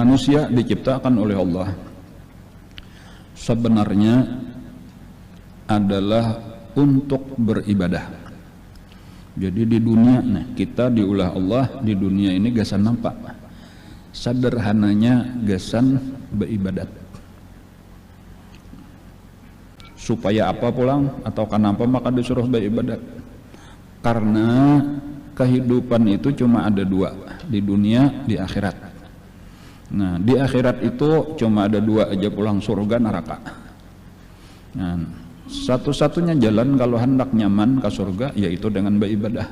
manusia diciptakan oleh Allah sebenarnya adalah untuk beribadah. Jadi di dunia, nah kita diulah Allah di dunia ini gasan nampak. Sederhananya gasan beribadat. Supaya apa pulang atau kenapa maka disuruh beribadat? Karena kehidupan itu cuma ada dua, di dunia, di akhirat. Nah, di akhirat itu cuma ada dua aja pulang, surga neraka. Nah, satu-satunya jalan kalau hendak nyaman ke surga yaitu dengan beribadah.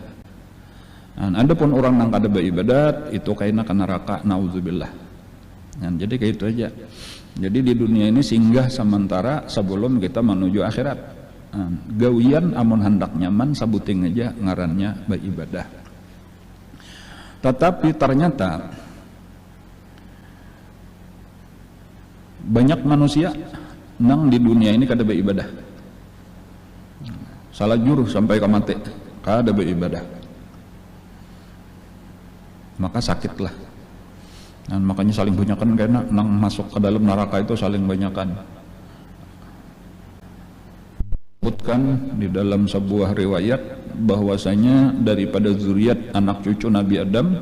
Nah, adapun orang yang kada beribadat itu kayaknya ke neraka, naudzubillah. Nah, jadi kayak itu aja. Jadi di dunia ini singgah sementara sebelum kita menuju akhirat. Nah, gawian amun hendak nyaman sabuting aja ngarannya beribadah. Tetapi ternyata banyak manusia nang di dunia ini kada beribadah. Salah juruh sampai ke mati, kada beribadah. Maka sakitlah. Dan makanya saling banyakan karena nang masuk ke dalam neraka itu saling banyakan. Sebutkan di dalam sebuah riwayat bahwasanya daripada zuriat anak cucu Nabi Adam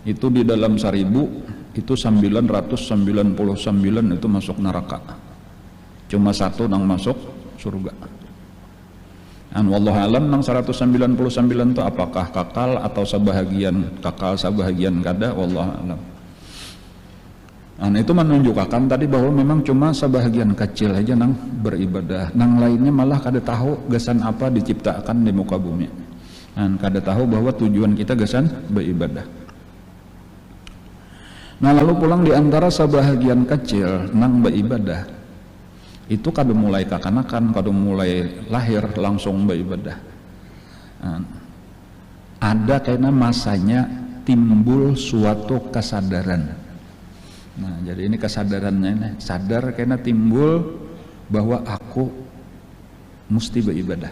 itu di dalam 1000 itu 999 itu masuk neraka. Cuma satu nang masuk surga. Wallahu alam nang 199 itu apakah kakal atau sebahagian kakal sebahagian kada, wallahu alam. Itu menunjukkan tadi bahwa memang cuma sebahagian kecil aja nang beribadah, nang lainnya malah kada tahu gasan apa diciptakan di muka bumi. Kada tahu bahwa tujuan kita gasan beribadah. Nah lalu pulang di antara sebahagian kecil nang beribadah itu kada mulai kakanakan, kada mulai lahir langsung beribadah. Ada kayaknya masanya timbul suatu kesadaran. Nah jadi ini kesadarannya ini, sadar kayaknya timbul bahwa aku mesti beribadah.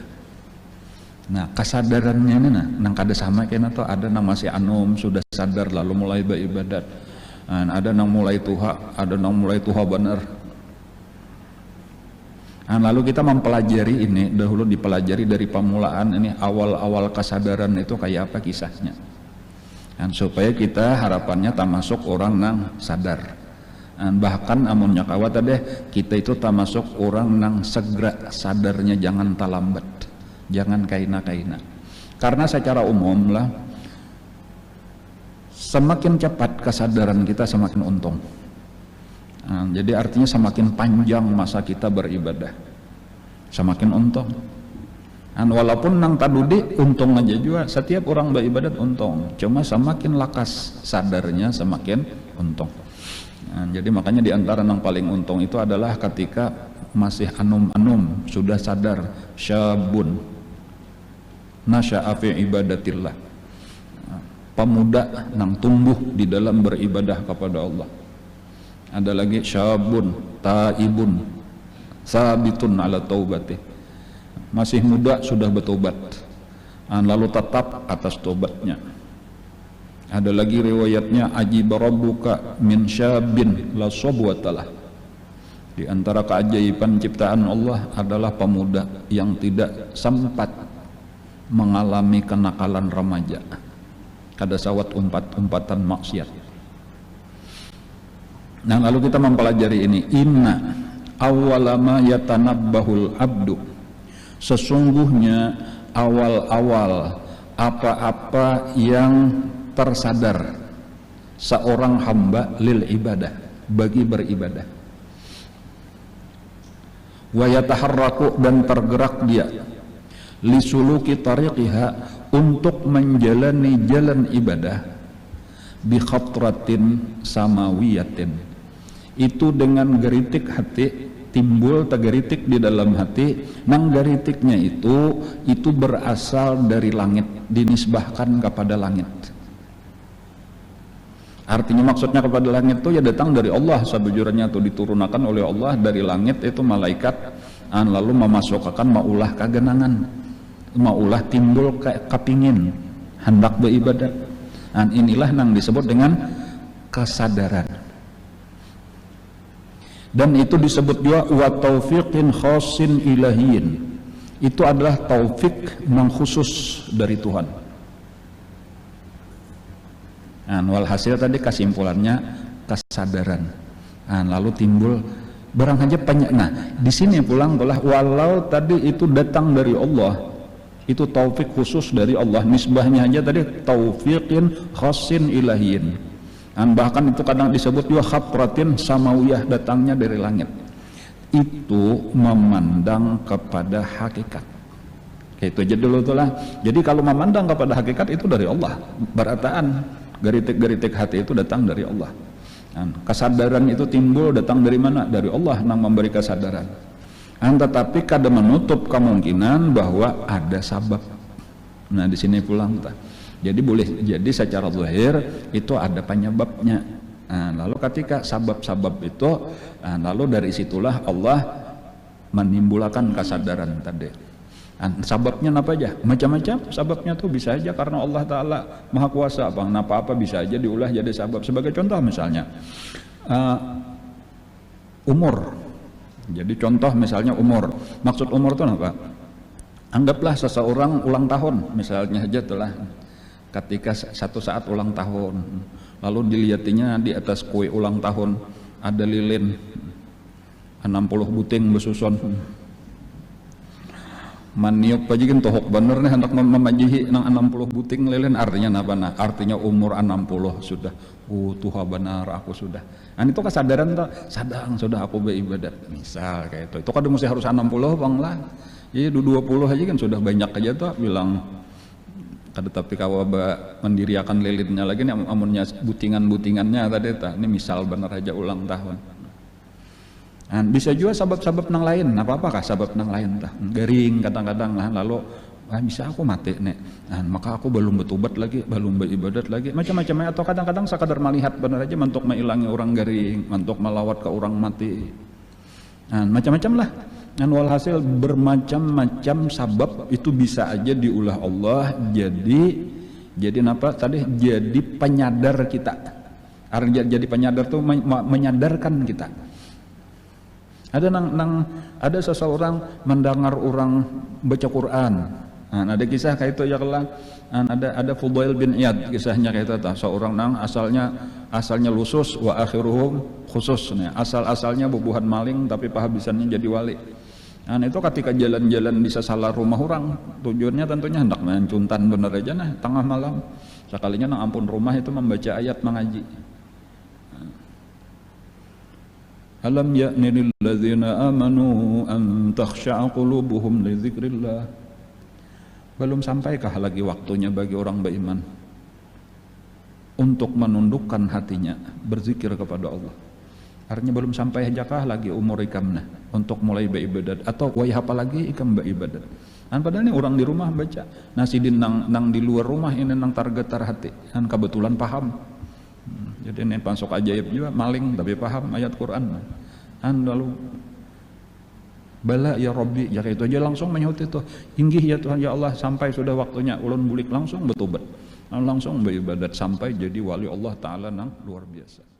Nah kesadarannya ini nang kada sama kayaknya tuh ada nang masih anum sudah sadar lalu mulai beribadat. Ada nang mulai tuha, ada nang mulai tuha benar. Lalu kita mempelajari ini, dahulu dipelajari dari permulaan ini awal-awal kesadaran itu kayak apa kisahnya. Supaya kita harapannya termasuk orang nang sadar. Bahkan amunnya kawat deh kita itu termasuk orang nang segera sadarnya, jangan talambat, jangan kaina-kaina. Karena secara umum lah semakin cepat kesadaran kita semakin untung. Jadi artinya semakin panjang masa kita beribadah semakin untung. Walaupun nang tadudi untung aja juga, setiap orang beribadat untung, cuma semakin lakas sadarnya semakin untung. Jadi makanya diantara yang paling untung itu adalah ketika masih anum-anum sudah sadar, syabun nasya'a fi ibadatillah, pemuda nang tumbuh di dalam beribadah kepada Allah. Ada lagi syabun taibun sabitun ala taubati, masih muda sudah bertobat lalu tetap atas tobatnya. Ada lagi riwayatnya ajiba rabbuka min syabin la sabwatalah, di antara keajaiban ciptaan Allah adalah pemuda yang tidak sempat mengalami kenakalan remaja, kada sawat umpat-umpatan maksiat. Nah lalu kita mempelajari ini, inna awwalama yatanabbahul abdu, sesungguhnya awal-awal apa-apa yang tersadar seorang hamba lil ibadah, bagi beribadah, wa yataharraku, dan tergerak dia, lisuluki tariqiha, untuk menjalani jalan ibadah, bi khatratin samawiyatin, itu dengan geritik hati, timbul tegeritik di dalam hati. Nang geritiknya itu berasal dari langit, dinisbahkan kepada langit. Artinya maksudnya kepada langit itu ya datang dari Allah sebujurnya, itu diturunkan oleh Allah dari langit itu malaikat, lalu memasukkan maulah kagenangan, maulah timbul kepingin hendak beribadat. Inilah yang disebut dengan kesadaran. Dan itu disebut juga wa taufiqin khassin ilahiyin. Itu adalah taufik yang khusus dari Tuhan. Nah, walhasil tadi kesimpulannya kesadaran. Nah, lalu timbul barang aja nah di sini pulang walau tadi itu datang dari Allah, itu taufik khusus dari Allah. Nisbahnya aja tadi taufiqin khassin ilahiyin. Dan bahkan itu kadang disebut juga khatratin samawiyah, datangnya dari langit. Itu memandang kepada hakikat. Itu aja dulu tuh lah. Jadi kalau memandang kepada hakikat itu dari Allah. Berataan geritik-geritik hati itu datang dari Allah. Dan kesadaran itu timbul datang dari mana? Dari Allah yang memberi kesadaran. Tetapi kada menutup kemungkinan bahwa ada sabab. Nah di sini pulang tak. Jadi boleh jadi secara zahir itu ada penyebabnya. Nah, lalu ketika sabab-sabab itu, nah, lalu dari situlah Allah menimbulkan kesadaran tadi. Nah, sababnya apa aja? Macam-macam. Sababnya tuh bisa aja karena Allah Ta'ala Maha Kuasa. Apa-apa bisa aja diulah jadi sabab. Sebagai contoh misalnya umur. Jadi contoh misalnya umur. Maksud umur itu apa? Anggaplah seseorang ulang tahun misalnya aja itulah. Ketika satu saat ulang tahun, lalu dilihatnya di atas kue ulang tahun ada lilin 60 buting besusun. Maniup aja kan tohok bener nih hendak memajihi nang 60 buting lilin, artinya apa? Nah, artinya umur 60 sudah. Tuhan benar aku sudah. Nah itu kesadaran tuh, sadang sudah aku beribadat. Misal kayak itu. Itu kan mesti harus 60 bang lah. Jadi 20 aja kan sudah banyak aja tuh bilang. Tapi kalau mendiriakan lilinnya lagi nih amunnya butingan-butingannya tadi ini misal bener aja ulang tahun. Nah, bisa juga sabab-sabab nang lain, apa-apakah sabab nang lain tah garing kadang-kadang lah, lalu bisa aku mati nih, nah, maka aku belum bertobat lagi, belum beribadat lagi, macam-macamnya. Atau kadang-kadang sekadar melihat bener aja untuk mengilangi orang garing, untuk melawat ke orang mati, nah, macam-macam lah. Dan walhasil bermacam-macam sabab itu bisa aja diulah Allah jadi apa tadi, jadi penyadar kita. Jadi penyadar tuh menyadarkan kita. Ada seseorang mendengar orang baca Quran. Nah, ada kisah kayak itu ya kelak. Ada Fudail bin Iyad kisahnya kayak itu. Seorang asalnya lusus wa akhiruhum khusus. Asal-asalnya bubuhan maling tapi pahabisannya jadi wali. Nah itu ketika jalan-jalan bisa salah rumah orang, tujuannya tentunya hendak mencuntan bener aja nah tengah malam. Sekalinya nang ampun rumah itu membaca ayat mengaji. Alam ya'ni lil ladzina amanu an takhsha'a qulubuhum li dzikrillah. Belum sampaikah lagi waktunya bagi orang beriman untuk menundukkan hatinya berzikir kepada Allah? Artinya belum sampai ajakah lagi umur ikamnya untuk mulai beribadat, atau wai apa lagi ikam beribadat. Dan padahal ini orang di rumah baca, nasidin nang di luar rumah ini nang targetar hati. Dan kebetulan paham. Jadi ini pansok ajaib juga, maling tapi paham ayat Quran. Dan lalu bala ya Rabbi, ya itu aja langsung menyahut itu. Inggih ya Tuhan ya Allah, sampai sudah waktunya ulun bulik langsung bertobat. Langsung beribadat sampai jadi wali Allah Ta'ala nang luar biasa.